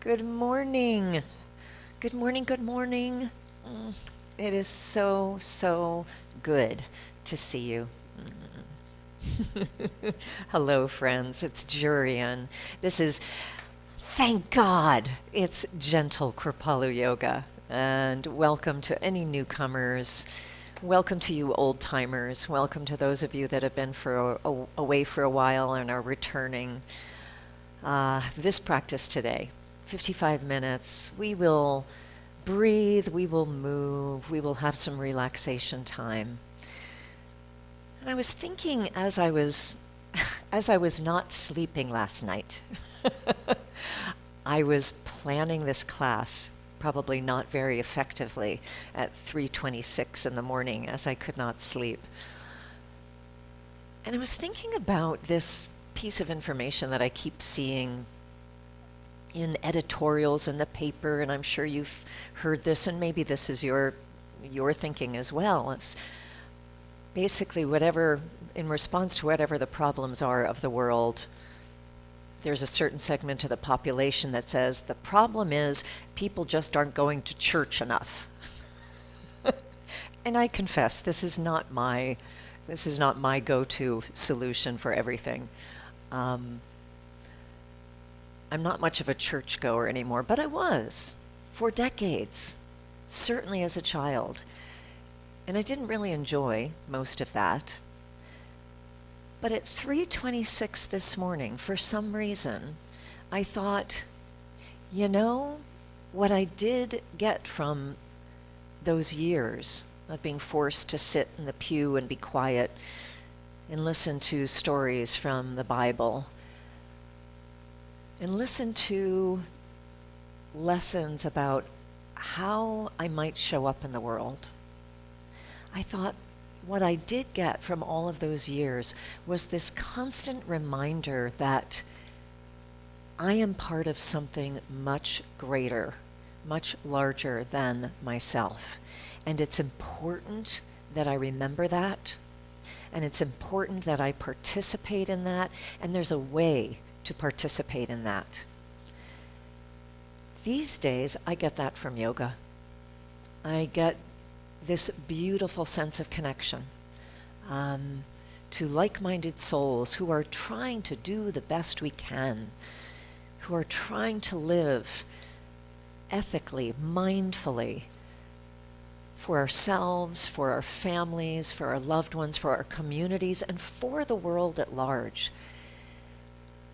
Good morning. Good morning, good morning. It is so, so good to see you. Hello, friends. It's Jurian. This is, thank God, it's gentle Kripalu yoga. And welcome to any newcomers. Welcome to you old timers. Welcome to those of you that have been away for a while and are returning. This practice today, 55 minutes, we will breathe, we will move, we will have some relaxation time. And I was thinking as I was as I was not sleeping last night, I was planning this class probably not very effectively at 3:26 in the morning as I could not sleep. And I was thinking about this piece of information that I keep seeing in editorials in the paper, and I'm sure you've heard this, and maybe this is your thinking as well. It's basically whatever, in response to whatever the problems are of the world, there's a certain segment of the population that says the problem is people just aren't going to church enough. And I confess, this is not my go-to solution for everything. I'm not much of a churchgoer anymore, but I was for decades, certainly as a child. And I didn't really enjoy most of that. But at 3:26 this morning, for some reason, I thought, you know, what I did get from those years of being forced to sit in the pew and be quiet and listen to stories from the Bible and listen to lessons about how I might show up in the world. I thought what I did get from all of those years was this constant reminder that I am part of something much greater, much larger than myself. And it's important that I remember that. And it's important that I participate in that. And there's a way to participate in that. These days, I get that from yoga. I get this beautiful sense of connection to like-minded souls who are trying to do the best we can, who are trying to live ethically, mindfully, for ourselves, for our families, for our loved ones, for our communities, and for the world at large.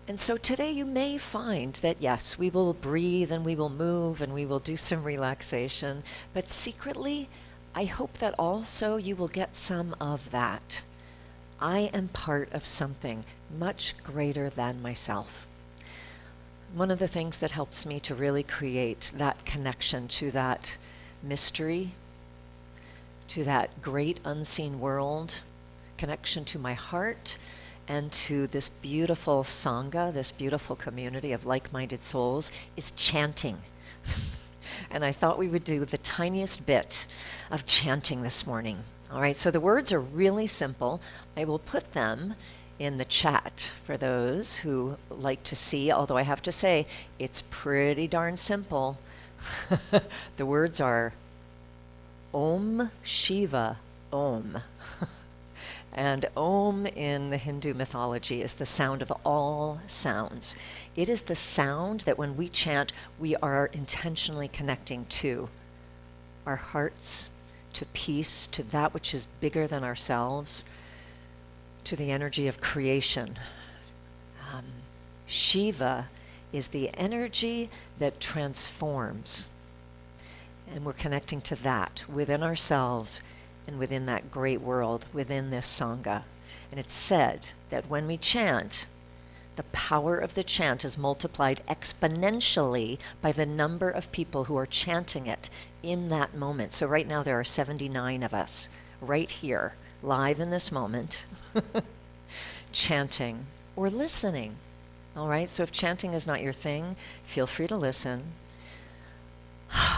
And so today you may find that, yes, we will breathe and we will move and we will do some relaxation, but secretly, I hope that also you will get some of that. I am part of something much greater than myself. One of the things that helps me to really create that connection to that mystery, to that great unseen world, connection to my heart, and to this beautiful Sangha, this beautiful community of like-minded souls, is chanting. And I thought we would do the tiniest bit of chanting this morning. All right, so the words are really simple. I will put them in the chat for those who like to see, although I have to say, it's pretty darn simple. The words are Om Shiva Om. And Om in the Hindu mythology is the sound of all sounds. It is the sound that when we chant, we are intentionally connecting to our hearts, to peace, to that which is bigger than ourselves, to the energy of creation. Shiva is the energy that transforms. And we're connecting to that within ourselves and within that great world, within this Sangha. And it's said that when we chant, the power of the chant is multiplied exponentially by the number of people who are chanting it in that moment. So right now there are 79 of us right here, live in this moment, chanting or listening. All right, so if chanting is not your thing, feel free to listen.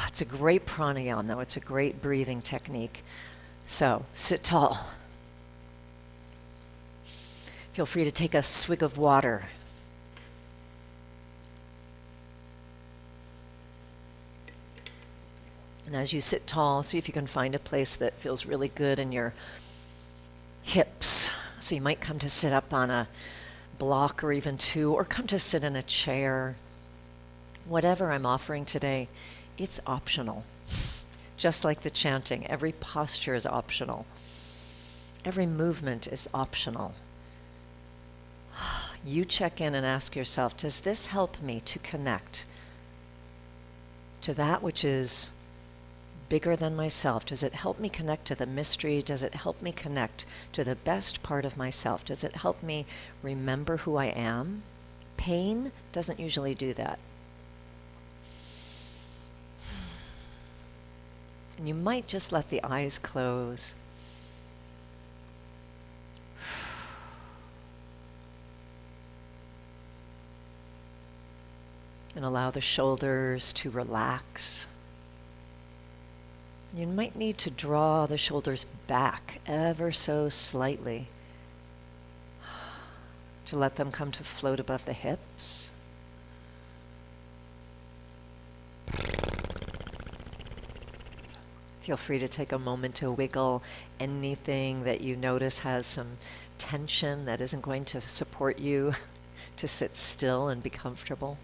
It's a great pranayama, though. It's a great breathing technique. So sit tall. Feel free to take a swig of water. And as you sit tall, see if you can find a place that feels really good in your hips. So you might come to sit up on a block or even two, or come to sit in a chair. Whatever I'm offering today, it's optional. Just like the chanting, every posture is optional. Every movement is optional. You check in and ask yourself, does this help me to connect to that which is bigger than myself? Does it help me connect to the mystery? Does it help me connect to the best part of myself? Does it help me remember who I am? Pain doesn't usually do that. And you might just let the eyes close. And allow the shoulders to relax. You might need to draw the shoulders back ever so slightly to let them come to float above the hips. Feel free to take a moment to wiggle anything that you notice has some tension that isn't going to support you to sit still and be comfortable.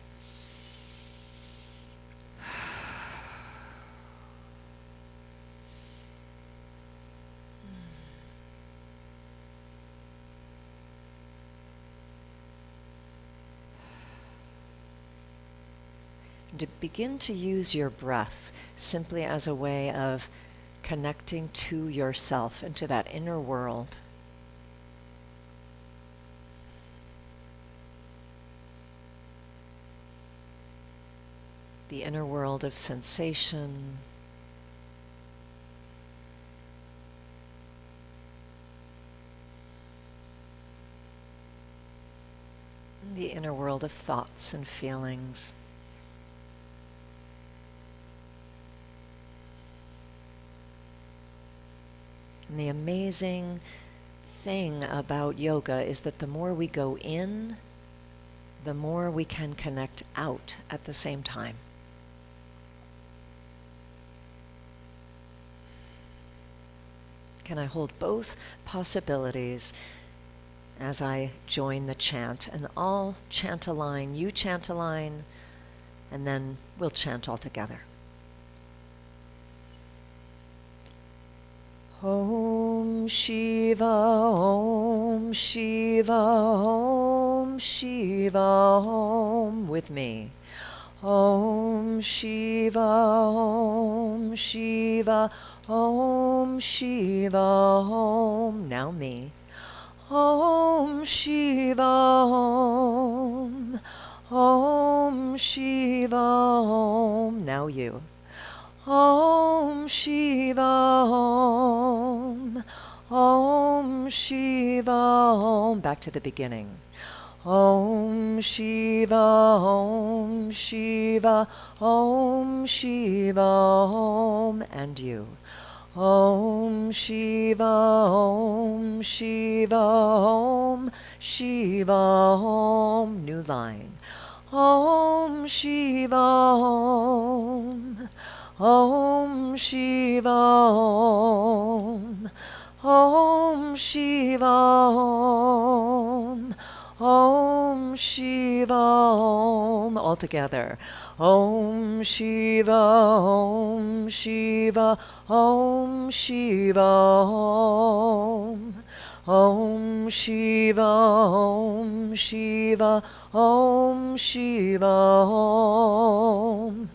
To begin to use your breath simply as a way of connecting to yourself and to that inner world. The inner world of sensation, the inner world of thoughts and feelings. And the amazing thing about yoga is that the more we go in, the more we can connect out at the same time. Can I hold both possibilities as I join the chant? And I'll chant a line, you chant a line, and then we'll chant all together. Om Shiva, Om Shiva, Om Shiva, Om with me. Om Shiva, Om Shiva, Om Shiva, Om. Now me. Om Shiva, Om. Om Shiva, Om. Now you. Om Shiva, Om. Om Shiva, Om. Back to the beginning. Om Shiva, Om Shiva, Om Shiva, Om. And you. Om Shiva, Om Shiva, Om Shiva, Om. New line. Om Shiva, Om. Om Shiva, Om. Om Shiva, Om. Om Shiva, Om. All together. Om Shiva, Om Shiva, Om Shiva, Om. Om Shiva, Om Shiva, Om Shiva, Om.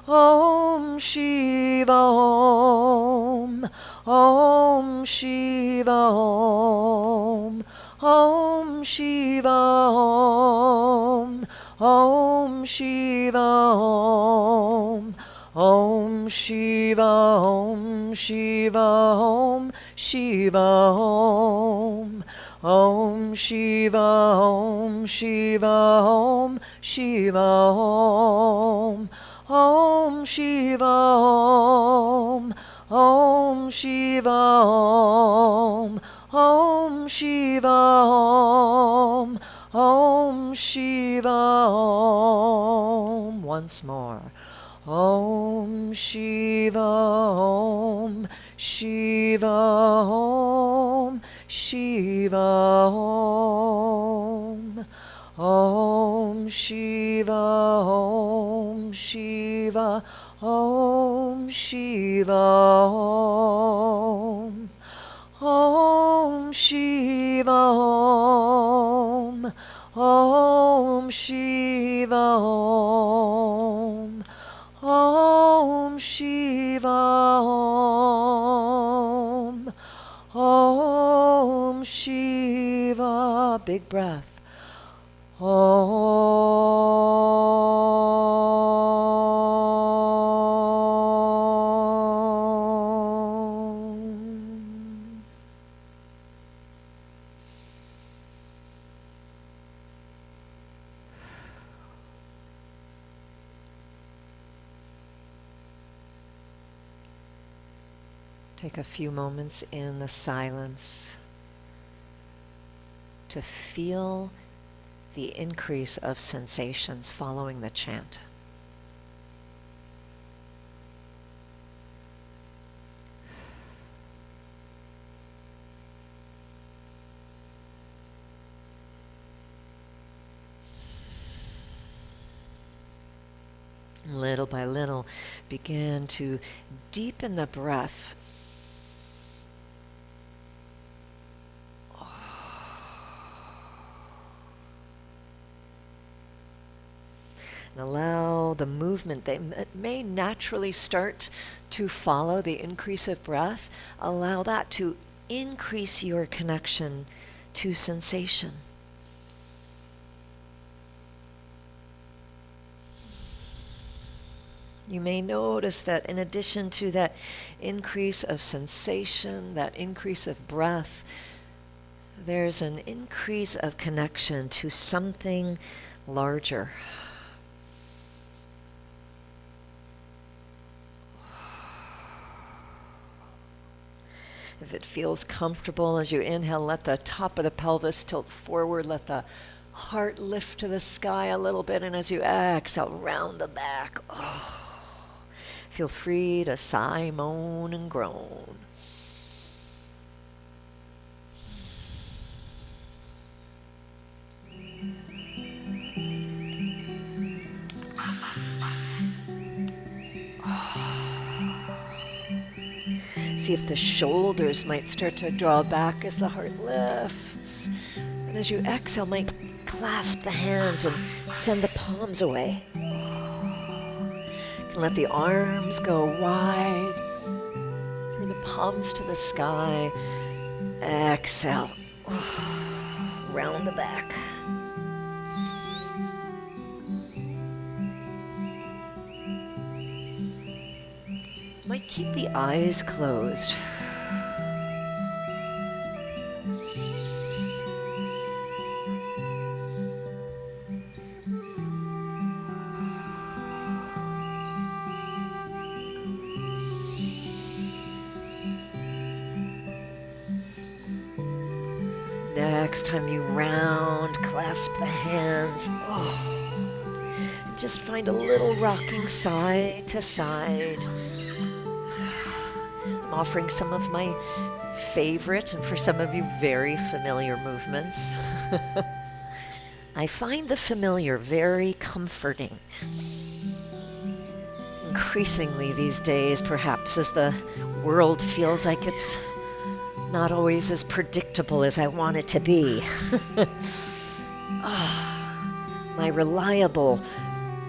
Om Shiva, Om. Om Shiva, Om. Om Shiva, Om. Om Shiva, Om. Om Shiva, Om Shiva, Om Shiva, Om. Om Shiva, Om Shiva, Om Shiva, Om. Om Shiva, Om. Om Shiva, Om. Om Shiva, Om. Om Shiva, Om. Once more. Om Shiva Om, Shiva Om, Shiva Om. Om Shiva Om, Shiva Om, Shiva Om. Om Shiva Om, Om Shiva Om. Om Shiva Om, Om Shiva. Big breath. Take a few moments in the silence to feel the increase of sensations following the chant. Little by little, begin to deepen the breath. And allow the movement that may naturally start to follow the increase of breath, allow that to increase your connection to sensation. You may notice that in addition to that increase of sensation, that increase of breath, there's an increase of connection to something larger. If it feels comfortable as you inhale, let the top of the pelvis tilt forward, let the heart lift to the sky a little bit, and as you exhale, round the back. Feel free to sigh, moan, and groan. See if the shoulders might start to draw back as the heart lifts. And as you exhale, might clasp the hands and send the palms away. And let the arms go wide. Turn the palms to the sky. Exhale. Round the back. Might keep the eyes closed. Next time you round, clasp the hands. And just find a little rocking side to side. I'm offering some of my favorite, and for some of you, very familiar movements. I find the familiar very comforting. Increasingly these days, perhaps, as the world feels like it's not always as predictable as I want it to be. My reliable,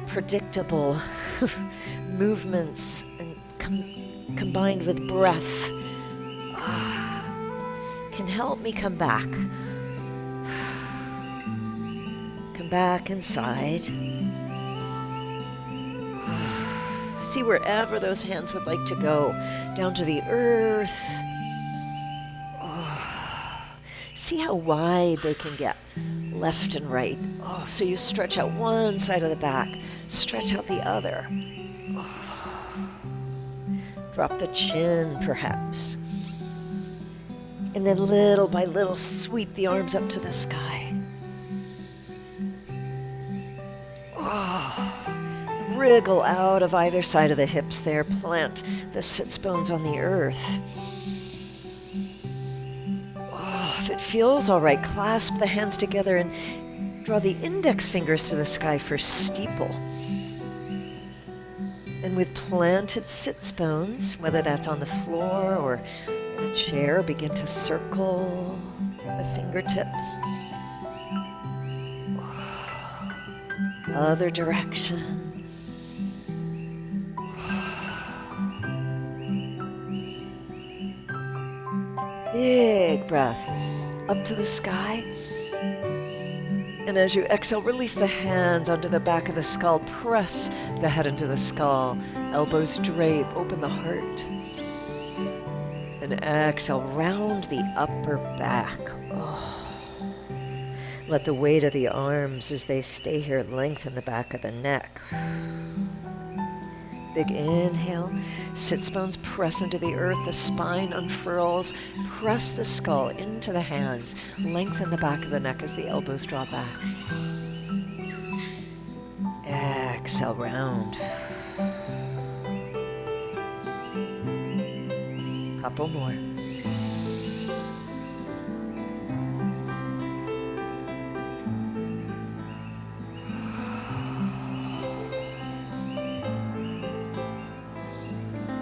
predictable movements and combined with breath can help me come back. Come back inside. See wherever those hands would like to go, down to the earth. See how wide they can get, left and right. So you stretch out one side of the back, stretch out the other. Drop the chin, perhaps. And then little by little, sweep the arms up to the sky. wriggle out of either side of the hips there. Plant the sits bones on the earth. Oh, if it feels all right, clasp the hands together and draw the index fingers to the sky for steeple. And with planted sits bones, whether that's on the floor or in a chair, begin to circle the fingertips. Other direction. Big breath up to the sky. And as you exhale, release the hands onto the back of the skull. Press the head into the skull. Elbows drape, open the heart. And exhale, round the upper back. Oh. Let the weight of the arms as they stay here lengthen the back of the neck. Big inhale. Sits bones press into the earth. The spine unfurls. Press the skull into the hands. Lengthen the back of the neck as the elbows draw back. Exhale, round. Couple more.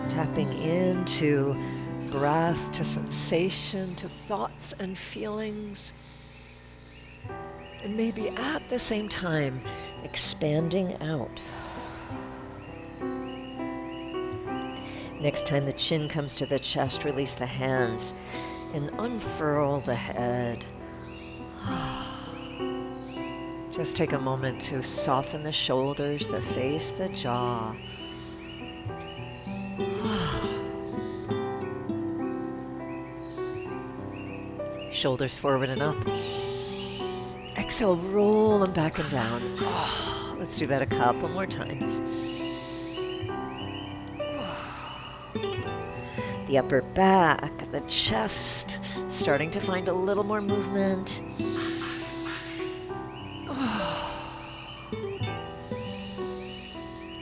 Tapping into breath, to sensation, to thoughts and feelings. And maybe at the same time, expanding out. Next time the chin comes to the chest, release the hands and unfurl the head. Just take a moment to soften the shoulders, the face, the jaw. Shoulders forward and up. Exhale, roll them back and down. Oh, let's do that a couple more times. The upper back, the chest, starting to find a little more movement.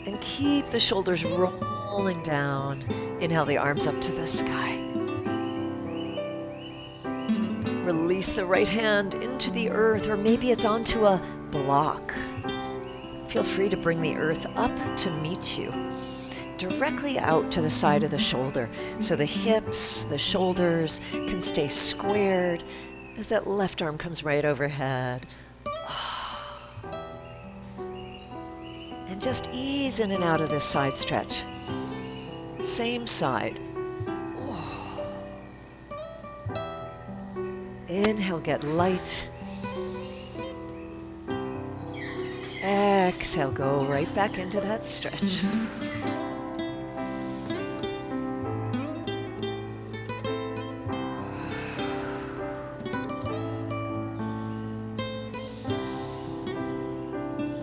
And keep the shoulders rolling down. Inhale the arms up to the sky. Release the right hand into the earth, or maybe it's onto a block. Feel free to bring the earth up to meet you. Directly out to the side of the shoulder, so the hips, the shoulders can stay squared as that left arm comes right overhead. And just ease in and out of this side stretch. Same side. Inhale, get light. Exhale, go right back into that stretch.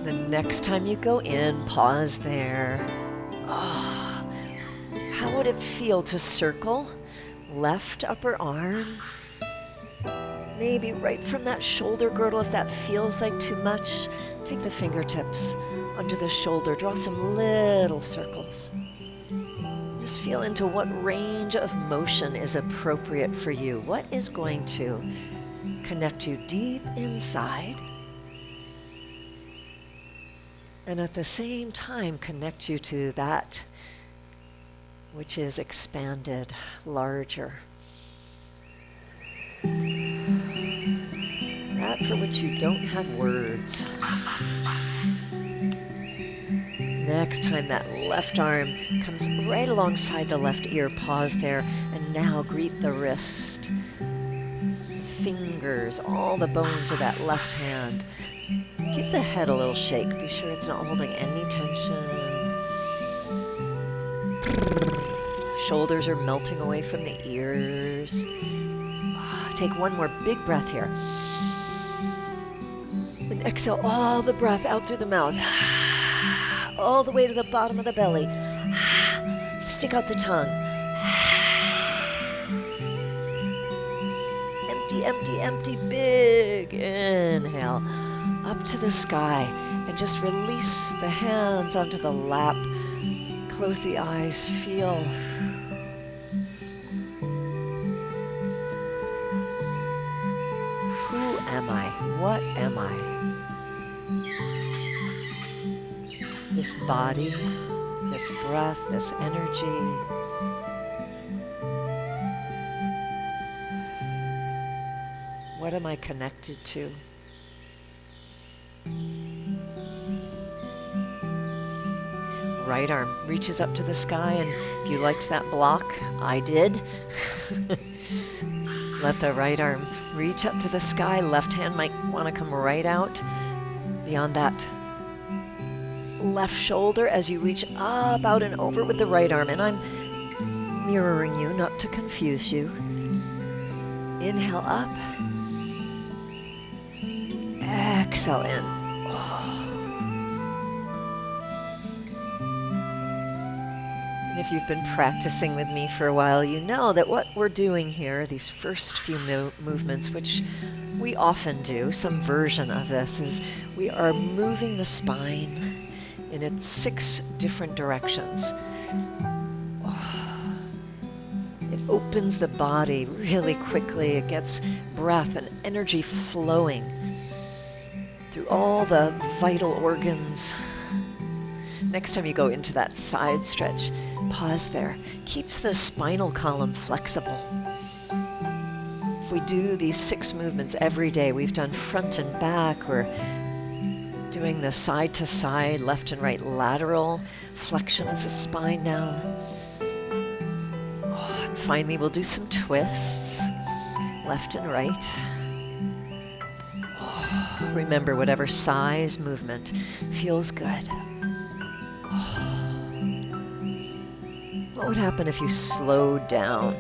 The next time you go in, pause there. Oh, how would it feel to circle left upper arm? Maybe right from that shoulder girdle, if that feels like too much, take the fingertips under the shoulder, draw some little circles. Just feel into what range of motion is appropriate for you. What is going to connect you deep inside, and at the same time connect you to that which is expanded, larger. That for which you don't have words. Next time that left arm comes right alongside the left ear, pause there, and now greet the wrist. Fingers, all the bones of that left hand. Give the head a little shake. Be sure it's not holding any tension. Shoulders are melting away from the ears. Take one more big breath here. And exhale all the breath out through the mouth. All the way to the bottom of the belly. Stick out the tongue. Empty, empty, empty. Big inhale. Up to the sky. And and just release the hands onto the lap. Close the eyes, feel. Who am I? What am I? This body, this breath, this energy. What am I connected to? Right arm reaches up to the sky, and if you liked that block, I did. Let the right arm reach up to the sky. Left hand might want to come right out beyond that left shoulder as you reach up, out, and over with the right arm. And I'm mirroring you, not to confuse you. Inhale up. Exhale in. And if you've been practicing with me for a while, you know that what we're doing here, these first few movements, which we often do, some version of this, is we are moving the spine in its 6 different directions. It opens the body really quickly. It gets breath and energy flowing through all the vital organs. Next time you go into that side stretch, pause there. Keeps the spinal column flexible. If we do these 6 movements every day, we've done front and back, we're doing the side to side, left and right lateral flexion of the spine now. And finally, we'll do some twists, left and right. Remember, whatever size movement feels good. What would happen if you slowed down?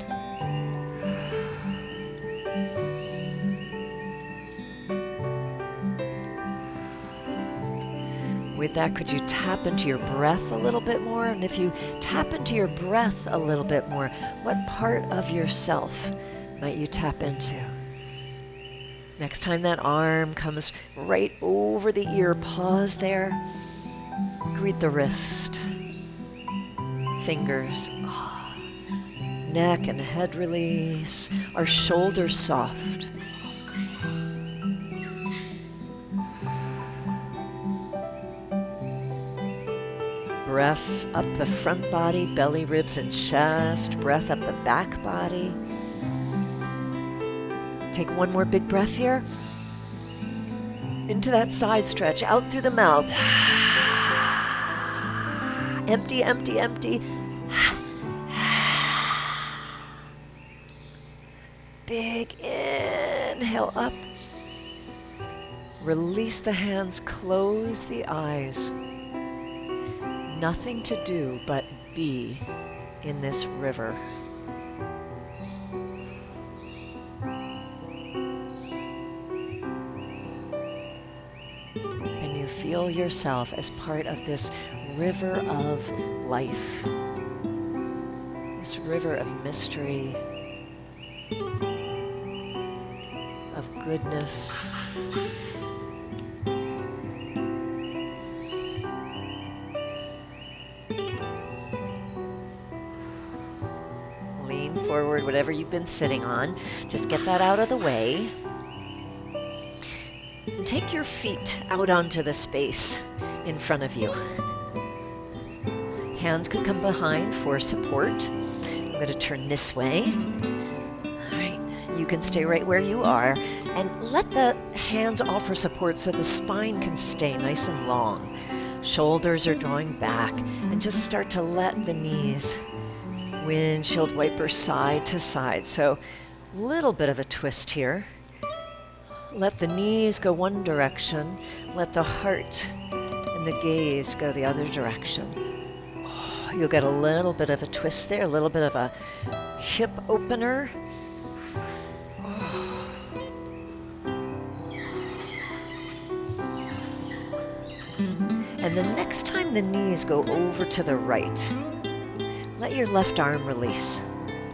With that, could you tap into your breath a little bit more? And if you tap into your breath a little bit more, what part of yourself might you tap into? Next time that arm comes right over the ear, pause there. Greet the wrist. Fingers. Neck and head release. Our shoulders soft. Breath up the front body, belly, ribs, and chest. Breath up the back body. Take one more big breath here. Into that side stretch, out through the mouth. Empty, empty, empty. Big inhale up. Release the hands, close the eyes. Nothing to do but be in this river. And you feel yourself as part of this river of life, this river of mystery, of goodness. Lean forward, whatever you've been sitting on, just get that out of the way. And take your feet out onto the space in front of you. Hands could come behind for support. I'm going to turn this way. All right, you can stay right where you are and let the hands offer support so the spine can stay nice and long. Shoulders are drawing back, and just start to let the knees windshield wiper side to side. So a little bit of a twist here. Let the knees go one direction. Let the heart and the gaze go the other direction. You'll get a little bit of a twist there, a little bit of a hip opener. And the next time the knees go over to the right, let your left arm release.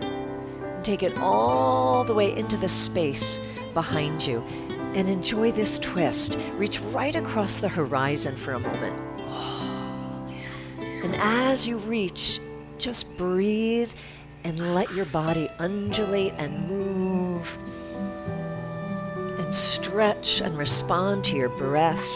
And take it all the way into the space behind you. And enjoy this twist. Reach right across the horizon for a moment. And as you reach, just breathe and let your body undulate and move and stretch and respond to your breath.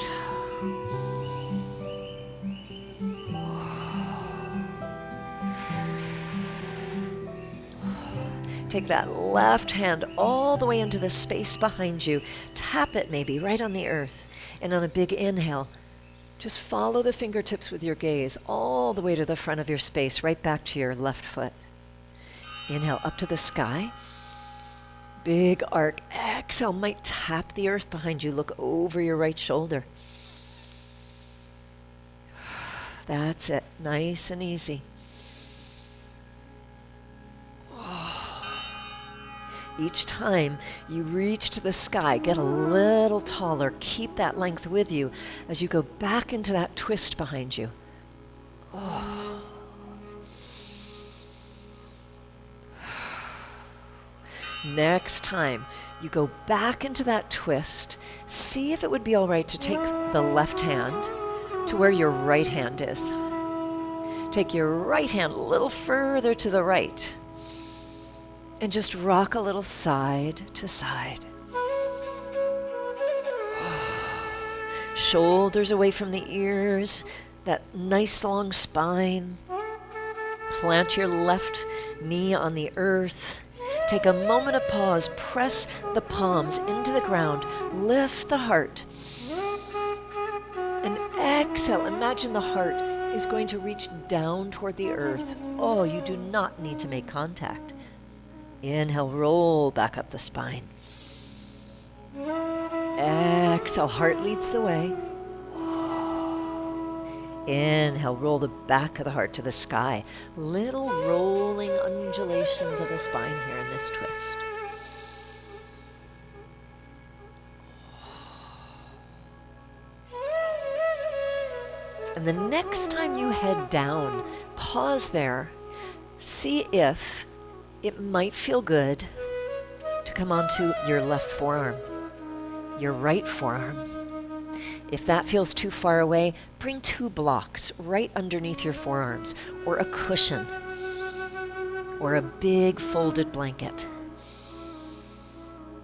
Take that left hand all the way into the space behind you. Tap it maybe right on the earth. And on a big inhale, just follow the fingertips with your gaze all the way to the front of your space, right back to your left foot. Inhale up to the sky. Big arc. Exhale, might tap the earth behind you. Look over your right shoulder. That's it. Nice and easy. Each time you reach to the sky, get a little taller. Keep that length with you as you go back into that twist behind you. Oh. Next time you go back into that twist, see if it would be all right to take the left hand to where your right hand is. Take your right hand a little further to the right. And just rock a little side to side. Shoulders away from the ears, that nice long spine. Plant your left knee on the earth. Take a moment of pause, press the palms into the ground, lift the heart. And exhale, imagine the heart is going to reach down toward the earth. Oh, you do not need to make contact. Inhale, roll back up the spine. Exhale, heart leads the way. Inhale, roll the back of the heart to the sky. Little rolling undulations of the spine here in this twist. And the next time you head down, pause there. See if it might feel good to come onto your left forearm, your right forearm. If that feels too far away, bring 2 blocks right underneath your forearms, or a cushion, or a big folded blanket.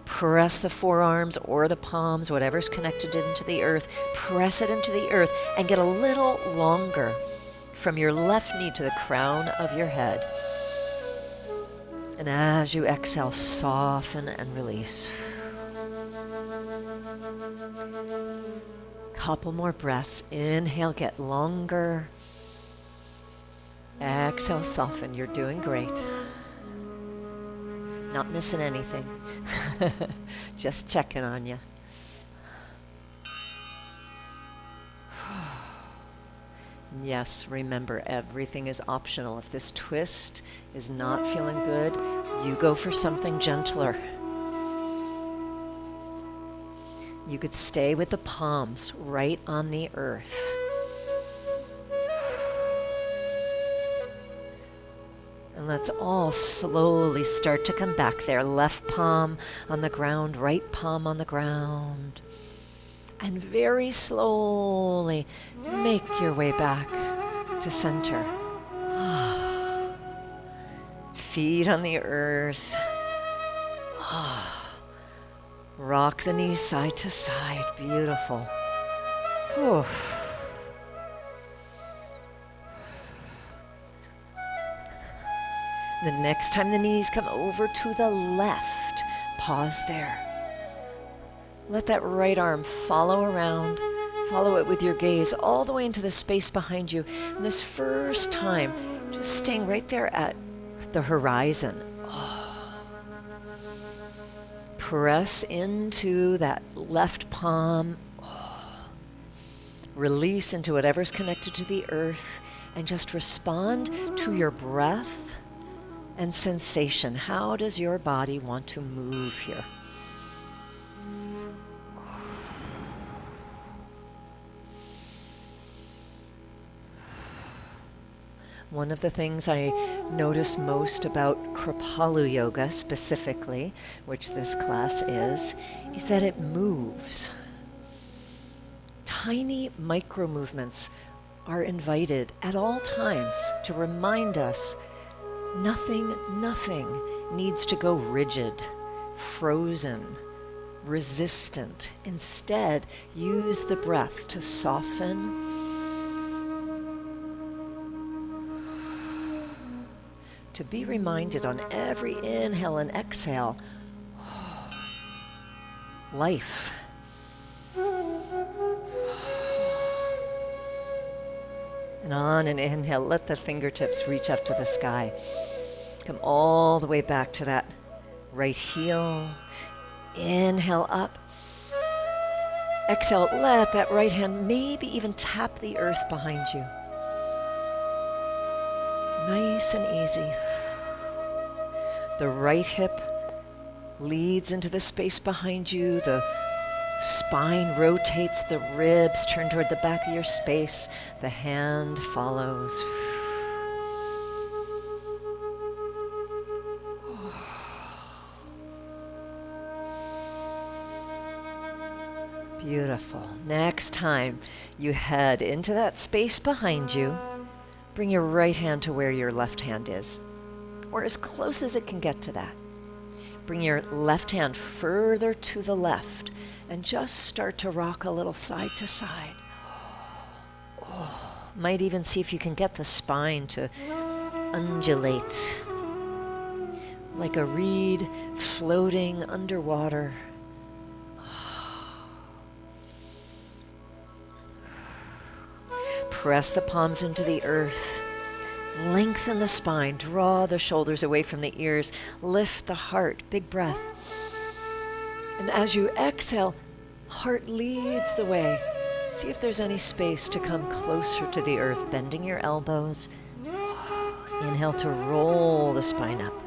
Press the forearms or the palms, whatever's connected into the earth, press it into the earth and get a little longer from your left knee to the crown of your head. And as you exhale, soften and release. Couple more breaths. Inhale, get longer. Exhale, soften. You're doing great. Not missing anything. Just checking on you. Yes, remember, everything is optional. If this twist is not feeling good, you go for something gentler. You could stay with the palms right on the earth. And let's all slowly start to come back there. Left palm on the ground, right palm on the ground. And very slowly make your way back to center. Feet on the earth. Rock the knees side to side. Beautiful. The next time the knees come over to the left, pause there. Let that right arm follow around. Follow it with your gaze all the way into the space behind you. And this first time, just staying right there at the horizon. Press into that left palm. Release into whatever's connected to the earth. And just respond to your breath and sensation. How does your body want to move here? One of the things I notice most about Kripalu yoga specifically, which this class is that it moves. Tiny micro movements are invited at all times to remind us nothing needs to go rigid, frozen, resistant. Instead, use the breath to soften, to be reminded on every inhale and exhale, life. And on an inhale, let the fingertips reach up to the sky. Come all the way back to that right heel. Inhale up. Exhale, let that right hand maybe even tap the earth behind you. Nice and easy. The right hip leads into the space behind you. The spine rotates, the ribs turn toward the back of your space. The hand follows. Beautiful. Next time you head into that space behind you, bring your right hand to where your left hand is, or as close as it can get to that. Bring your left hand further to the left and just start to rock a little side to side. Oh, might even see if you can get the spine to undulate like a reed floating underwater. Press the palms into the earth. Lengthen the spine. Draw the shoulders away from the ears. Lift the heart. Big breath. And as you exhale, heart leads the way. See if there's any space to come closer to the earth, bending your elbows. Inhale to roll the spine up.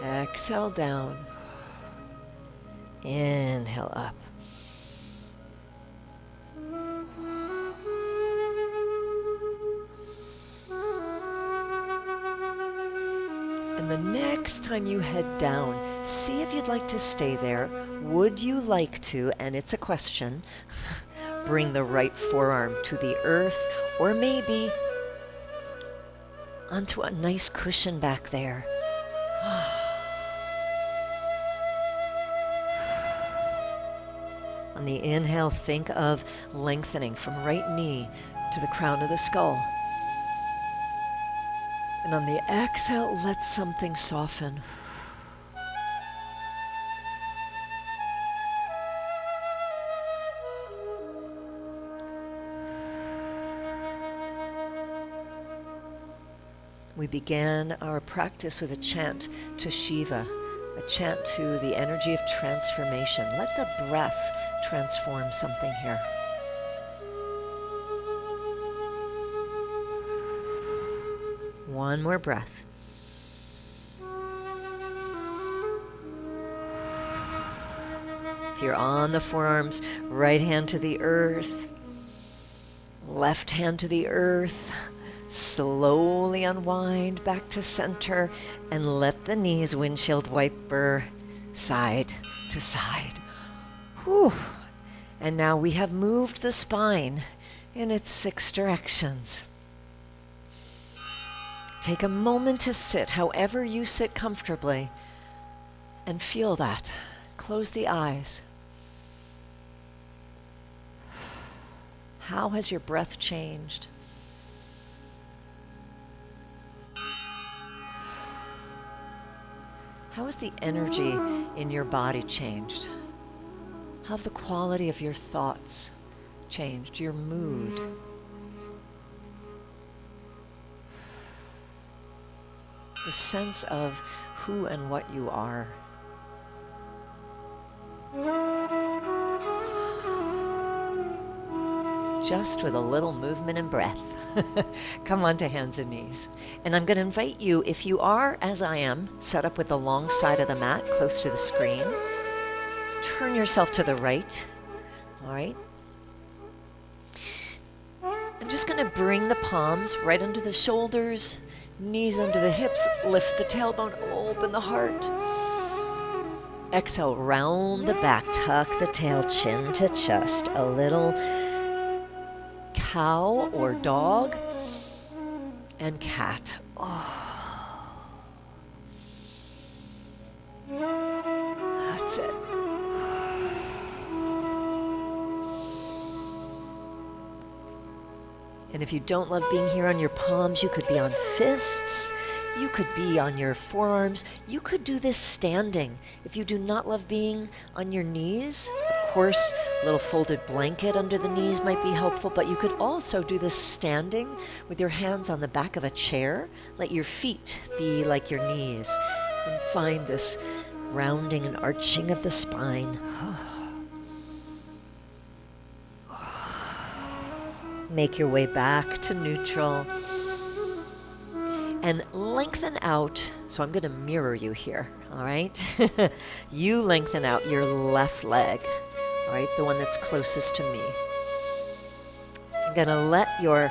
Exhale down. Inhale up. And the next time you head down, see if you'd like to stay there. Would you like to, and it's a question, bring the right forearm to the earth, or maybe onto a nice cushion back there? On the inhale, think of lengthening from right knee to the crown of the skull. And on the exhale, let something soften. We began our practice with a chant to Shiva, a chant to the energy of transformation. Let the breath transform something here. One more breath. If you're on the forearms, right hand to the earth, left hand to the earth. Slowly unwind back to center and let the knees windshield wiper side to side. Whew. And now we have moved the spine in its 6 directions. Take a moment to sit, however you sit comfortably, and feel that. Close the eyes. How has your breath changed? How has the energy in your body changed? How have the quality of your thoughts changed, your mood? The sense of who and what you are. Just with a little movement and breath. Come on to hands and knees. And I'm going to invite you, if you are, as I am, set up with the long side of the mat close to the screen, turn yourself to the right. All right. just going to bring the palms right under the shoulders, knees under the hips, lift the tailbone, open the heart. Exhale, round the back, tuck the tail, chin to chest, a little cow or dog, and cat. Oh. That's it. And if you don't love being here on your palms, you could be on fists, you could be on your forearms, you could do this standing. If you do not love being on your knees, of course, a little folded blanket under the knees might be helpful, but you could also do this standing with your hands on the back of a chair. Let your feet be like your knees, and find this rounding and arching of the spine. Make your way back to neutral and lengthen out. So I'm going to mirror you here, all right? You lengthen out your left leg, all right, the one that's closest to me. I'm going to let your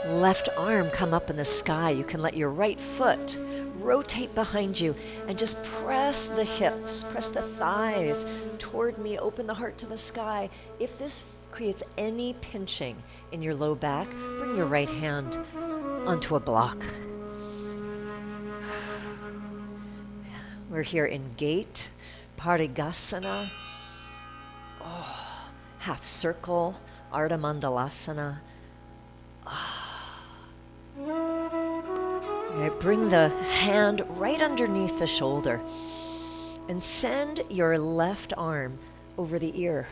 left arm come up in the sky. You can let your right foot rotate behind you and just press the hips, press the thighs toward me, open the heart to the sky. If this creates any pinching in your low back, bring your right hand onto a block. We're here in gate, Parigasana, half circle, Ardha Mandalasana. Right, bring the hand right underneath the shoulder and send your left arm over the ear.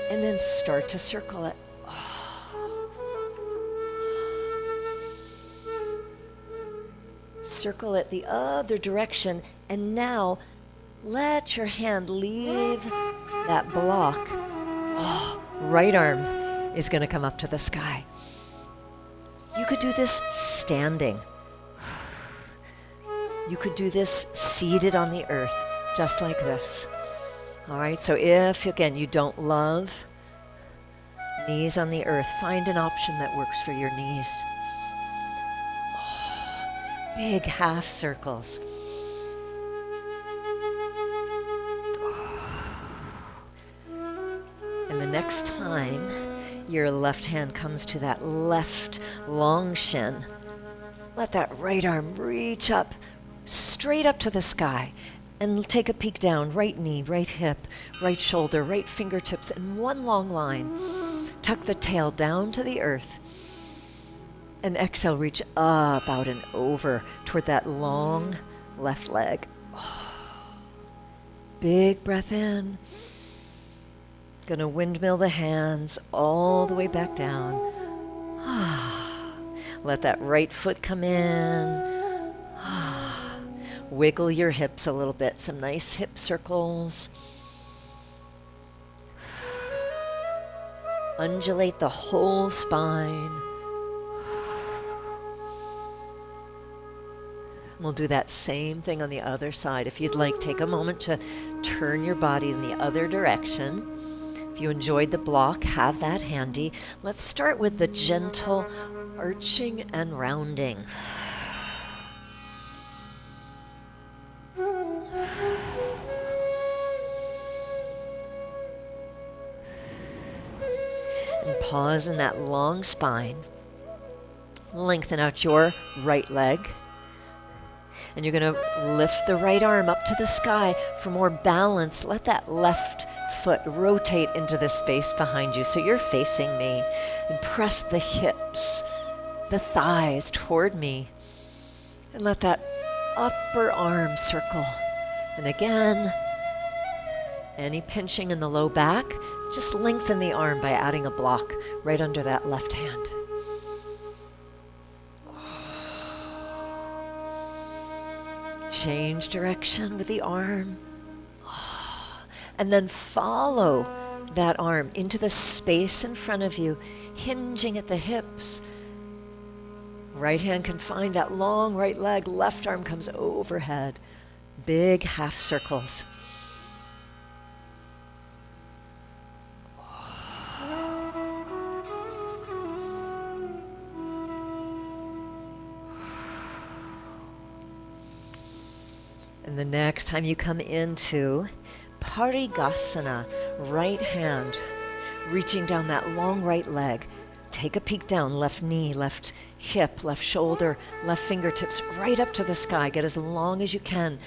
And then start to circle it. Circle it the other direction, and now let your hand leave that block. Right arm is going to come up to the sky. You could do this standing. You could do this seated on the earth, just like this. All right, so if, again, you don't love knees on the earth, find an option that works for your knees. Big half circles. And the next time your left hand comes to that left long shin, let that right arm reach up, straight up to the sky. And take a peek down, right knee, right hip, right shoulder, right fingertips in one long line. Tuck the tail down to the earth. And exhale, reach up, out and over toward that long left leg. Big breath in. Gonna windmill the hands all the way back down. Let that right foot come in. Wiggle your hips a little bit, some nice hip circles. Undulate the whole spine. We'll do that same thing on the other side. If you'd like, take a moment to turn your body in the other direction. If you enjoyed the block, have that handy. Let's start with the gentle arching and rounding. And pause in that long spine. Lengthen out your right leg. And you're going to lift the right arm up to the sky for more balance. Let that left foot rotate into the space behind you so you're facing me. And press the hips, the thighs toward me. And let that upper arm circle. And again, any pinching in the low back, just lengthen the arm by adding a block right under that left hand. Change direction with the arm. And then follow that arm into the space in front of you, hinging at the hips. Right hand can find that long right leg, left arm comes overhead. Big half circles. And the next time you come into Parigasana, right hand reaching down that long right leg. Take a peek down, left knee, left hip, left shoulder, left fingertips, right up to the sky. Get as long as you can.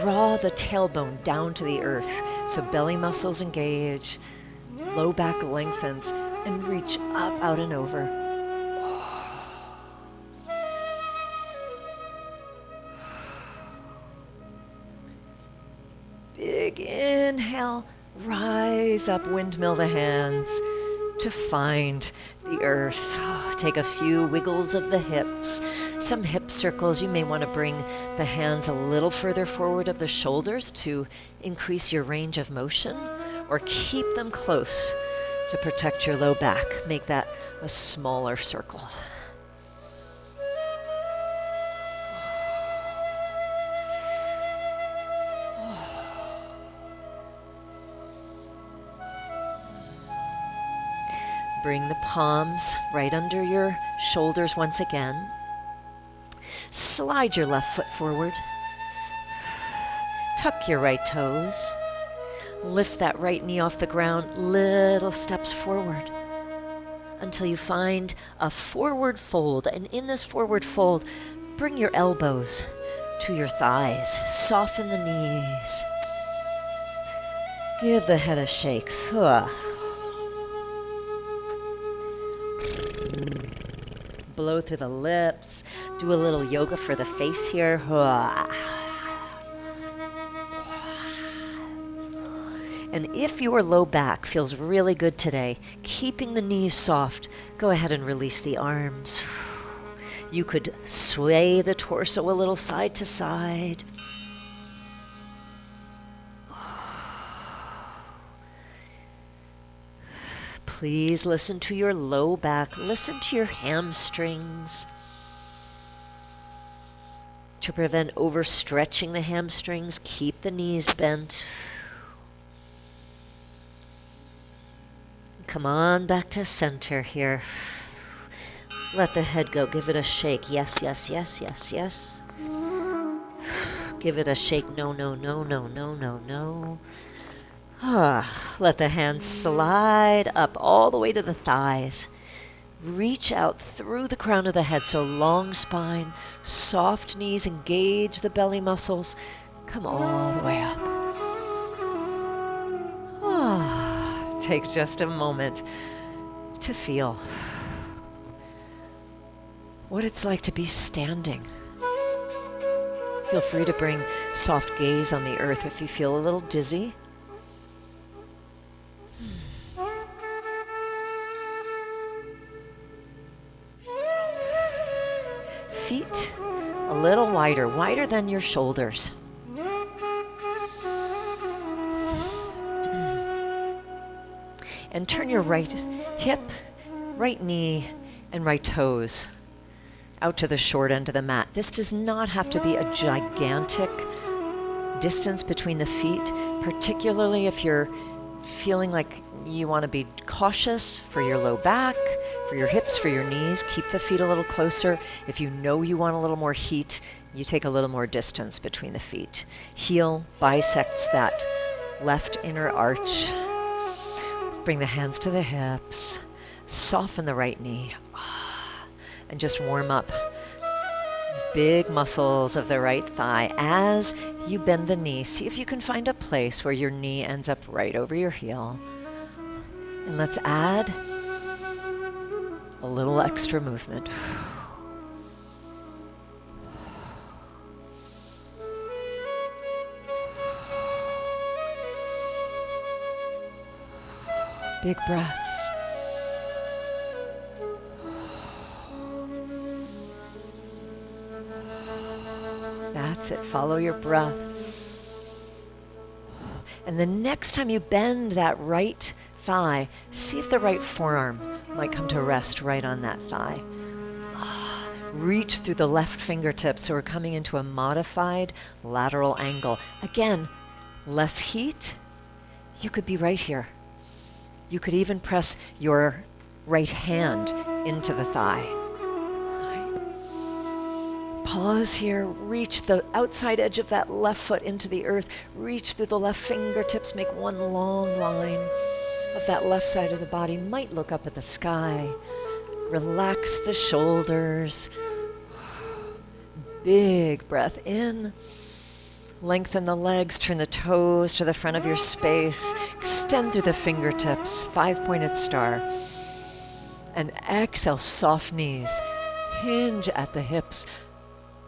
Draw the tailbone down to the earth. So belly muscles engage, low back lengthens, and reach up, out, and over. Big inhale, rise up, windmill the hands to find the earth. Take a few wiggles of the hips, some hip circles. You may want to bring the hands a little further forward of the shoulders to increase your range of motion, or keep them close to protect your low back. Make that a smaller circle. Bring the palms right under your shoulders once again. Slide your left foot forward. Tuck your right toes. Lift that right knee off the ground, little steps forward until you find a forward fold. And in this forward fold, bring your elbows to your thighs. Soften the knees. Give the head a shake. Blow through the lips. Do a little yoga for the face here. And if your low back feels really good today, keeping the knees soft, go ahead and release the arms. You could sway the torso a little side to side. Please listen to your low back. Listen to your hamstrings. To prevent overstretching the hamstrings, keep the knees bent. Come on back to center here. Let the head go. Give it a shake. Yes, yes, yes, yes, yes. Give it a shake. No, no, no, no, no, no, no. Let the hands slide up all the way to the thighs. Reach out through the crown of the head, so long spine, soft knees, engage the belly muscles. Come all the way up. Take just a moment to feel what it's like to be standing. Feel free to bring soft gaze on the earth if you feel a little dizzy. Feet a little wider than your shoulders. And turn your right hip, right knee, and right toes out to the short end of the mat. This does not have to be a gigantic distance between the feet, particularly if you're feeling like you want to be cautious for your low back, for your hips, for your knees. Keep the feet a little closer. If you know you want a little more heat, you take a little more distance between the feet. Heel bisects that left inner arch. Bring the hands to the hips. Soften the right knee. And just warm up these big muscles of the right thigh. As you bend the knee, see if you can find a place where your knee ends up right over your heel. And let's add a little extra movement. Big breaths. That's it. Follow your breath. And the next time you bend that right thigh, see if the right forearm might come to rest right on that thigh. Reach through the left fingertips, so we're coming into a modified lateral angle. Again, less heat. You could be right here. You could even press your right hand into the thigh. Pause here, reach the outside edge of that left foot into the earth, reach through the left fingertips, make one long line of that left side of the body. Might look up at the sky. Relax the shoulders. Big breath in. Lengthen the legs, turn the toes to the front of your space. Extend through the fingertips, 5-pointed star. And exhale, soft knees. Hinge at the hips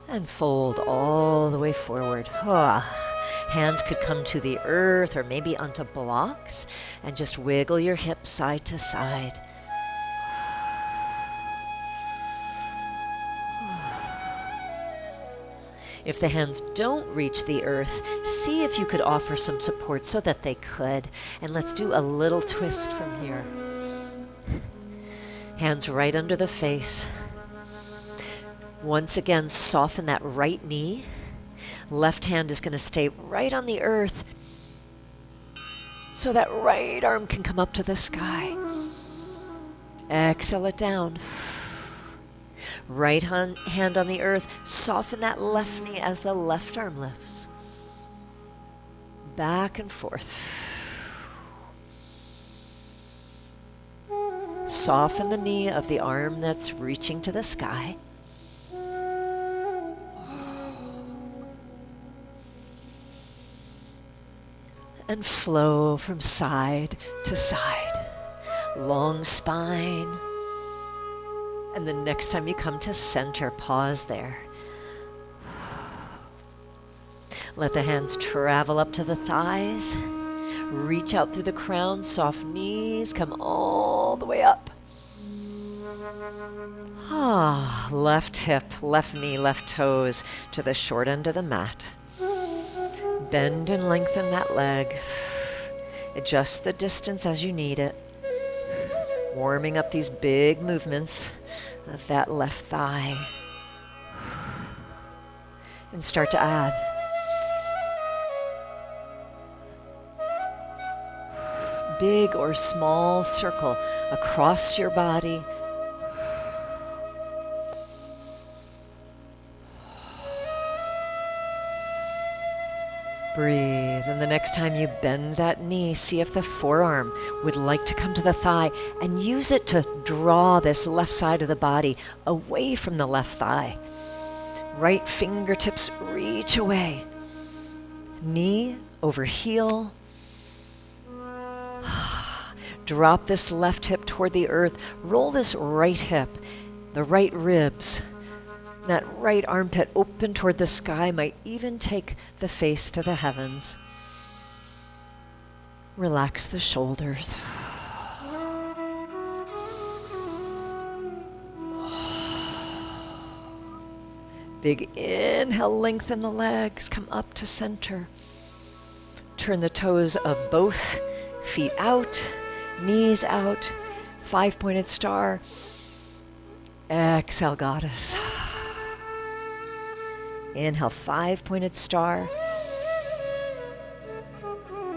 and fold all the way forward. Hands could come to the earth or maybe onto blocks, and just wiggle your hips side to side. If the hands don't reach the earth, see if you could offer some support so that they could. And let's do a little twist from here. Hands right under the face. Once again, soften that right knee. Left hand is going to stay right on the earth so that right arm can come up to the sky. Exhale it down. Right hand on the earth. Soften that left knee as the left arm lifts. Back and forth. Soften the knee of the arm that's reaching to the sky. And flow from side to side. Long spine. And the next time you come to center, pause there. Let the hands travel up to the thighs. Reach out through the crown, soft knees, come all the way up. Left hip, left knee, left toes to the short end of the mat. Bend and lengthen that leg. Adjust the distance as you need it. Warming up these big movements of that left thigh. And start to add. Big or small circle across your body. Breathe, and the next time you bend that knee, see if the forearm would like to come to the thigh and use it to draw this left side of the body away from the left thigh. Right fingertips reach away. Knee over heel. Drop this left hip toward the earth. Roll this right hip, the right ribs. That right armpit open toward the sky, might even take the face to the heavens. Relax the shoulders. Big inhale, lengthen the legs, come up to center. Turn the toes of both feet out, knees out, 5-pointed star. Exhale, goddess. Inhale, 5-pointed star.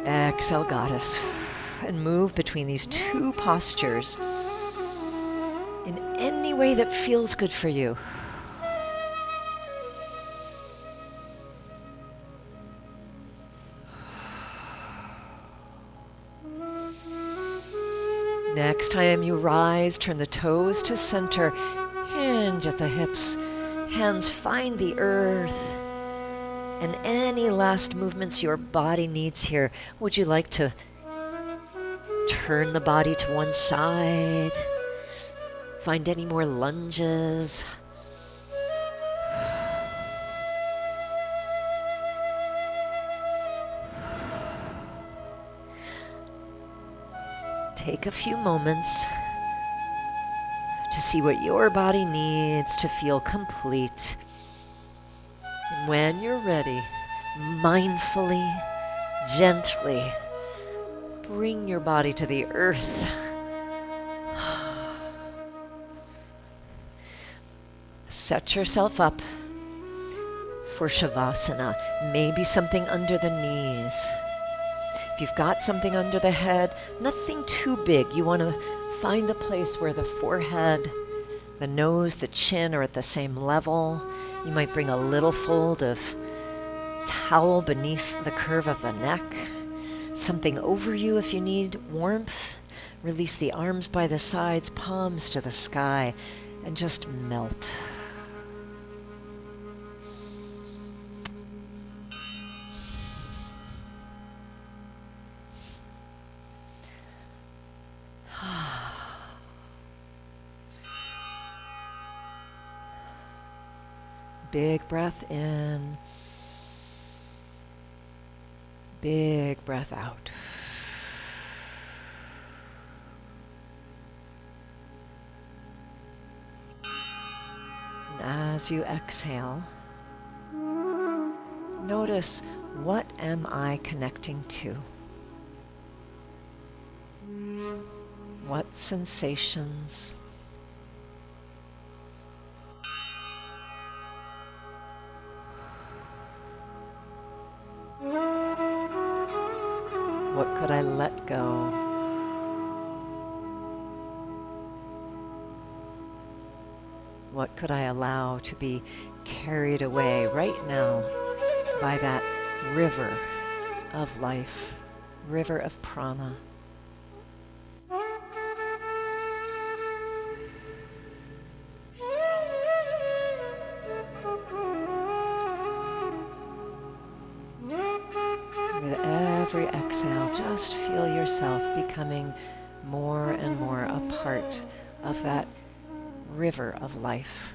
Exhale, goddess. And move between these two postures in any way that feels good for you. Next time you rise, turn the toes to center, hinge at the hips. Hands find the earth. And any last movements your body needs here. Would you like to turn the body to one side? Find any more lunges? Take a few moments to see what your body needs to feel complete. And when you're ready, mindfully, gently, bring your body to the earth. Set yourself up for Shavasana. Maybe something under the knees. If you've got something under the head, nothing too big. You want to find the place where the forehead The nose, the chin are at the same level. You might bring a little fold of towel beneath the curve of the neck. Something over you if you need warmth. Release the arms by the sides, palms to the sky, and just melt. Big breath in. Big breath out. And as you exhale, notice, what am I connecting to? What sensations? What could I let go? What could I allow to be carried away right now by that river of life, river of prana? With every exhale, just feel yourself becoming more and more a part of that river of life.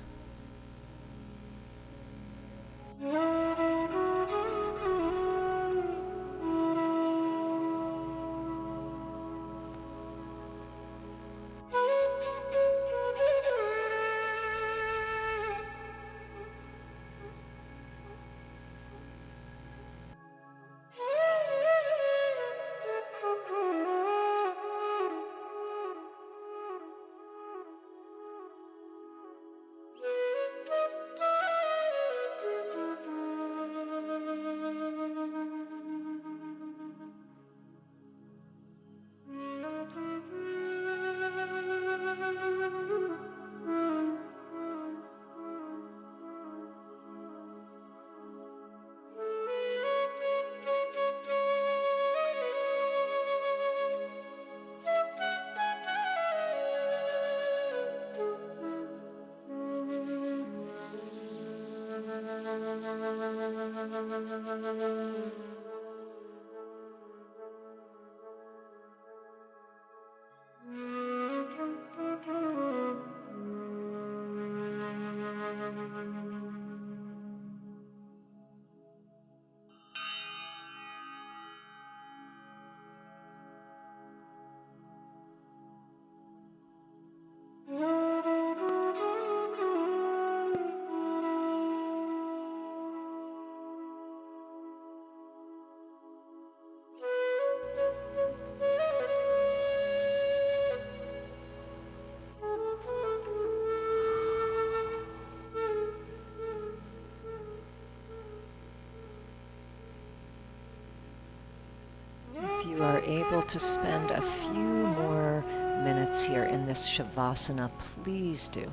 If you are able to spend a few more minutes here in this Shavasana, please do.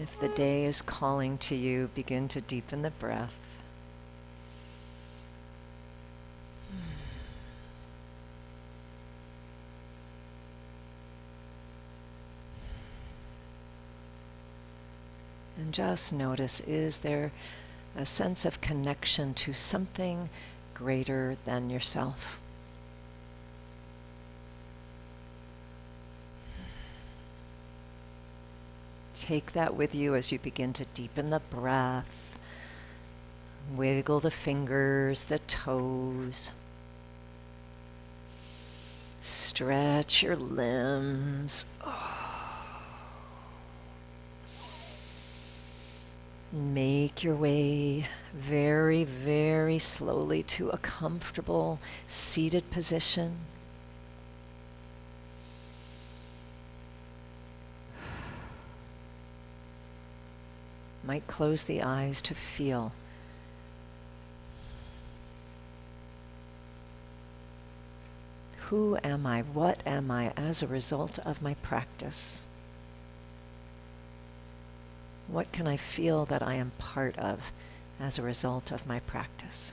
If the day is calling to you, begin to deepen the breath. And just notice, is there a sense of connection to something greater than yourself? Take that with you as you begin to deepen the breath. Wiggle the fingers, the toes. Stretch your limbs. Make your way very, very slowly to a comfortable seated position. Might close the eyes to feel. Who am I? What am I as a result of my practice? What can I feel that I am part of as a result of my practice?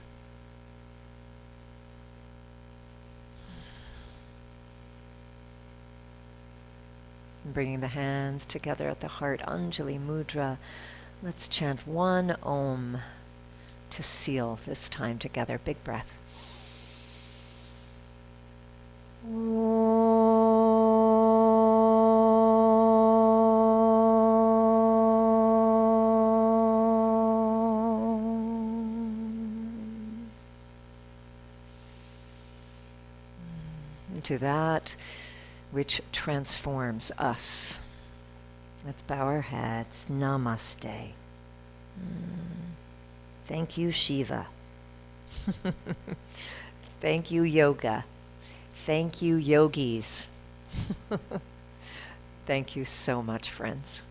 Bringing the hands together at the heart, Anjali Mudra. Let's chant one Om to seal this time together. Big breath. To that which transforms us. Let's bow our heads. Namaste. Thank you, Shiva. Thank you, yoga. Thank you, yogis. Thank you so much, friends.